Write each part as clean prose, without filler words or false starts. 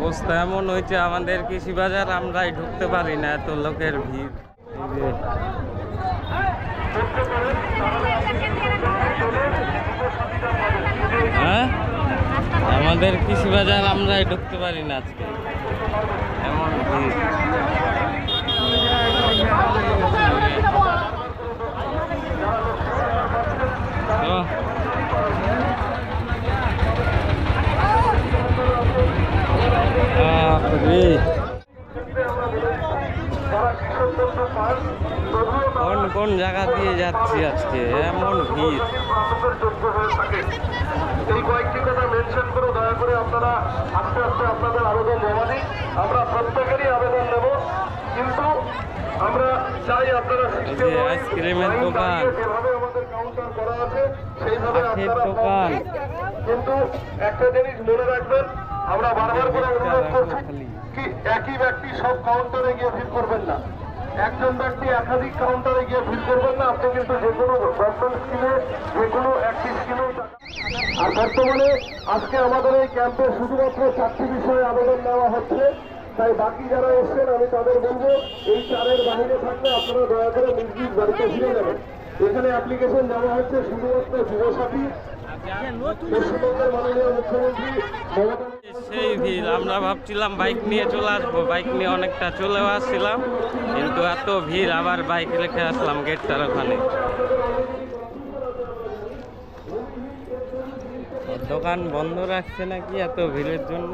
অবস্থা এমন হয়েছে আমাদের কৃষি বাজার, আমরাই ঢুকতে পারি না, এত লোকের ভিড়। হ্যাঁ, আমাদের কৃষি বাজার আমরাই ঢুকতে পারি না আজকে, এমন ভিড়। কোন কোন জায়গা দিয়ে যাচ্ছি আজকে, এমন ভিড়। এই কয়েকটি কথা মেনশন করে দয়া করে আপনারা আস্তে আস্তে আপনাদের আবেদন জমা দিন। আমরা প্রত্যেকেরই আবেদন নেব, কিন্তু আমরা চাই আপনারা আইসক্রিমের দোকান, যেভাবে আমাদের কাউন্টার করা আছে সেইভাবে আপনারা দোকান। কিন্তু একটা জিনিস মনে রাখবেন, আমরা বারবার করে অনুরোধ করছি কি একই ব্যক্তি সব কাউন্টারে গিয়ে ভিড় করবেন না, একজন ব্যক্তি একাধিক কাউন্টারে গিয়ে ভিড় করবেন না। আপনি কিন্তু যে কোনো গভর্নমেন্ট স্কিমে, যে কোনো একটি স্কিমে। আর বর্তমানে আজকে আমাদের এই ক্যাম্পে শুধুমাত্র 4টি বিষয়ে আবেদন নেওয়া হচ্ছে, তাই বাকি যারা এসছেন আমি তাদের বলবো এই 4-এর বাহিরে থাকলে আপনারা দয়া করে নিজ নিজ বাড়িতে ফিরে যাবেন। এখানে অ্যাপ্লিকেশন জমা হচ্ছে শুধুমাত্র যুবসাথী, পশ্চিমবঙ্গের মাননীয় মুখ্যমন্ত্রী মমতা। সেই ভিড়, আমরা ভাবছিলাম বাইক নিয়ে চলে আসবো, বাইক নিয়ে অনেকটা চলেও আসছিলাম, কিন্তু এত ভিড়, আবার বাইক রেখে আসলাম গেটটার ওখানে। দোকান বন্ধ রাখছে নাকি এত ভিড়ের জন্য।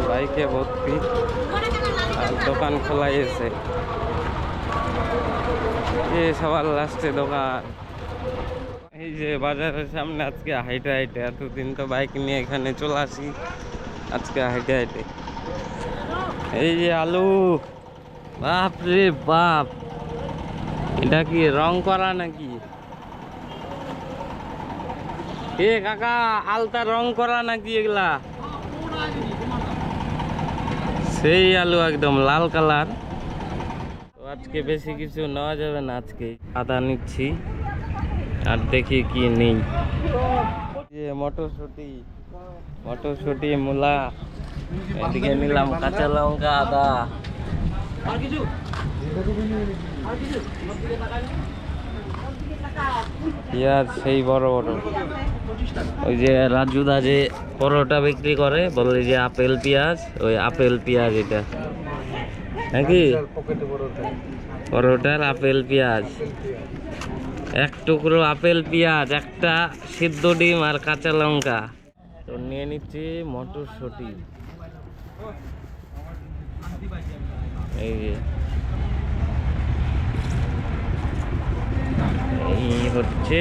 বাইকে ভর্তি আর দোকান খোলাই আছে, সবার লাস্টে দোকান। এই যে বাজারের সামনে আজকে হাইটে হাইটে, এতদিন তো বাইক নিয়ে এখানে চলে আসি, আজকে হাইটে হাইটে। এই যে আলু, বাপ রে বাপ, এটা কি রং করা নাকি? এ কাকা, আলতা রং করা নাকি এগুলা? সেই আলু একদম লাল কালার। তো আজকে বেশি কিছু নেওয়া যাবে না, আজকে আদা নিচ্ছি আর দেখি কি নেই। মটরশুটি, মটরশুটি, মূলা, এদিকে নিলাম কাঁচা লঙ্কা, আদা। পেঁয়াজ সেই বড় বড়, ওই যে রাজুদা যে পরোটা বিক্রি করে, বলে যে আপেল পেঁয়াজ, ওই আপেল পেঁয়াজ এটা নাকি? পরোটার আপেল পেঁয়াজ, এক টুকরো আপেল পেঁয়াজ, একটা সিদ্ধ ডিম আর কাঁচা লঙ্কা। তো নিয়ে নিচ্ছি মটরশুটি। এই যে এই হচ্ছে,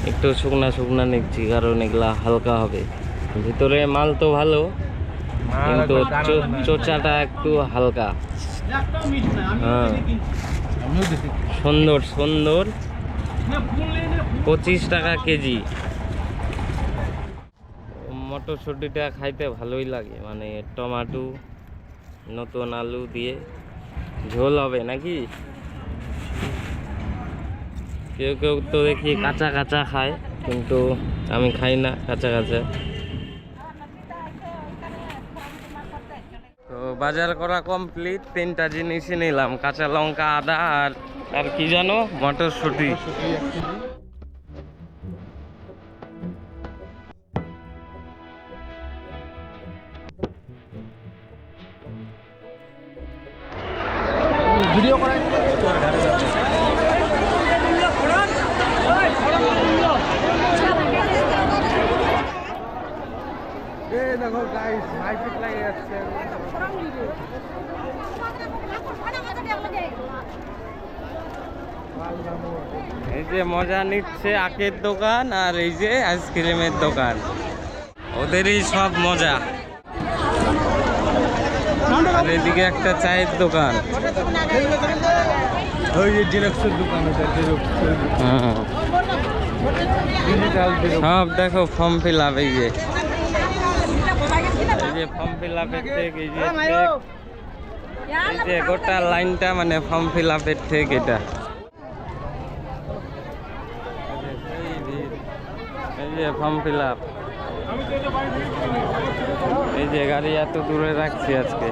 একটু শুকনা শুকনা নিচ্ছি কারণ এগুলা হালকা হবে। ভিতরে মাল তো ভালো, কিন্তু চোচাটা একটু হালকা। হ্যাঁ, সুন্দর সুন্দর, 25 টাকা কেজি। মটরশুটিটা খাইতে ভালোই লাগে, মানে টমাটো, নতুন আলু দিয়ে ঝোল হবে নাকি? কেউ কেউ তো দেখি কাঁচা কাঁচা খায়, কিন্তু আমি খাই না কাঁচা কাঁচা। তো বাজার করা কমপ্লিট, 3টা জিনিসই নিলাম, কাঁচা লঙ্কা, আদা আর কি জানো, মটরশুটি। ভিডিও করা দেখো গাইস, মাইক লাগে যাচ্ছে। এই যে মজা নিচ্ছে আখের দোকান, আর এই যে আইসক্রিমের দোকান, ওদেরই সব মজা। আর এদিকে একটা চায়ের দোকান, ওই যে জেরক্সের দোকান, সব দেখো ফর্ম ফিল আপ। এই যে ফর্ম ফিল আপের থেকে, এই যে গোটা লাইনটা মানে ফর্ম ফিল আপের থেকে এটা। যে ফর্ম ফিল আপ। এই যে গাড়ি এত দূরে রাখছি আজকে।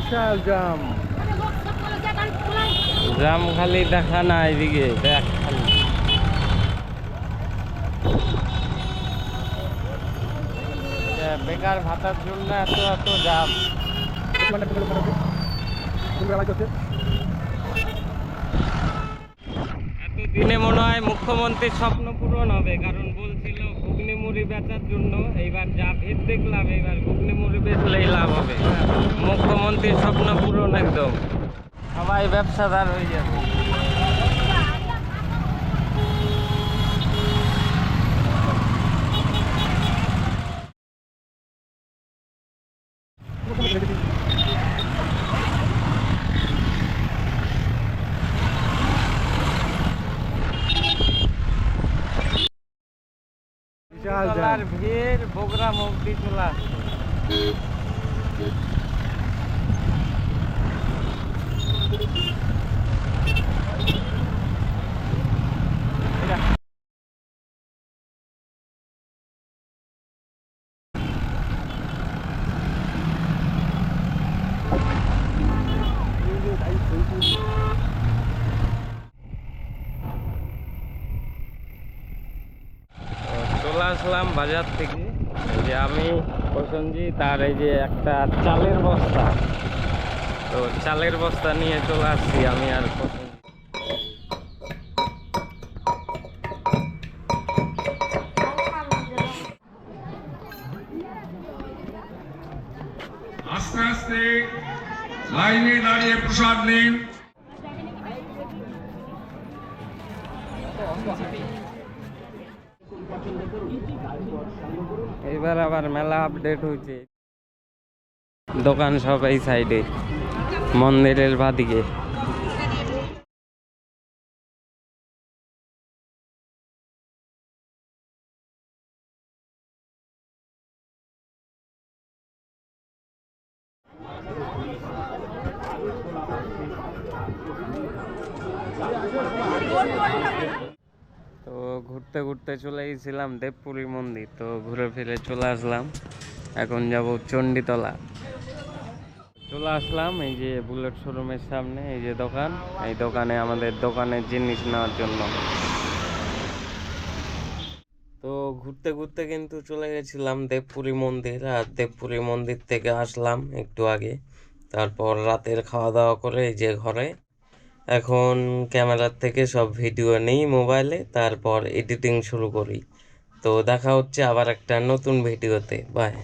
বিশাল জাম। জাম খালি দেখা না, এদিকে দেখ খালি। বেকার ভাতার জন্য এত এত জাম। এতদিনে মনে হয় মুখ্যমন্ত্রীর স্বপ্ন পূরণ হবে, কারণ বলছিল ঘুগনি মুড়ি বেচার জন্য। এইবার যা ভিড় দেখলাম, এইবার ঘুগনি মুড়ি বেচলেই লাভ হবে। মুখ্যমন্ত্রীর স্বপ্ন পূরণ একদম, সবাই ব্যবসাদার হয়ে যাবে। বিশাল ভিড়, বগুড়া অব্দি চলে আসছে। চলে আসলাম বাজার থেকে। এই যে আমি, প্রসেনজিৎ আর এই যে একটা চালের বস্তা। তো চালের বস্তা নিয়ে চলে আসছি আমি আর প্রসেনজিৎ। আস্তে আস্তে লাইনে দাঁড়িয়ে প্রসাদ নিন। এইবার আবার মেলা আপডেট হয়েছে। দোকান সব এই সাইডে, মন্দিরের বাদিকে। তো ঘুরতে ঘুরতে চলে গেছিলাম দেবপুরী মন্দির, তো ঘুরে ফিরে চলে আসলাম। এখন যাব চণ্ডীতলা। চলে আসলাম এই যে বুলেট শোরুমের সামনে, এই যে দোকান। এই দোকানে আমাদের দোকানের জিনিস নেওয়ার জন্য। তো ঘুরতে ঘুরতে কিন্তু চলে গেছিলাম দেবপুরী মন্দির, আর দেবপুরী মন্দির থেকে আসলাম একটু আগে। তারপর রাতের খাওয়া দাওয়া করে এই যে ঘরে। এখন ক্যামেরার থেকে সব ভিডিও নেই মোবাইলে, তারপর এডিটিং শুরু করি। তো দেখা হচ্ছে আবার একটা নতুন ভিডিওতে। বাই।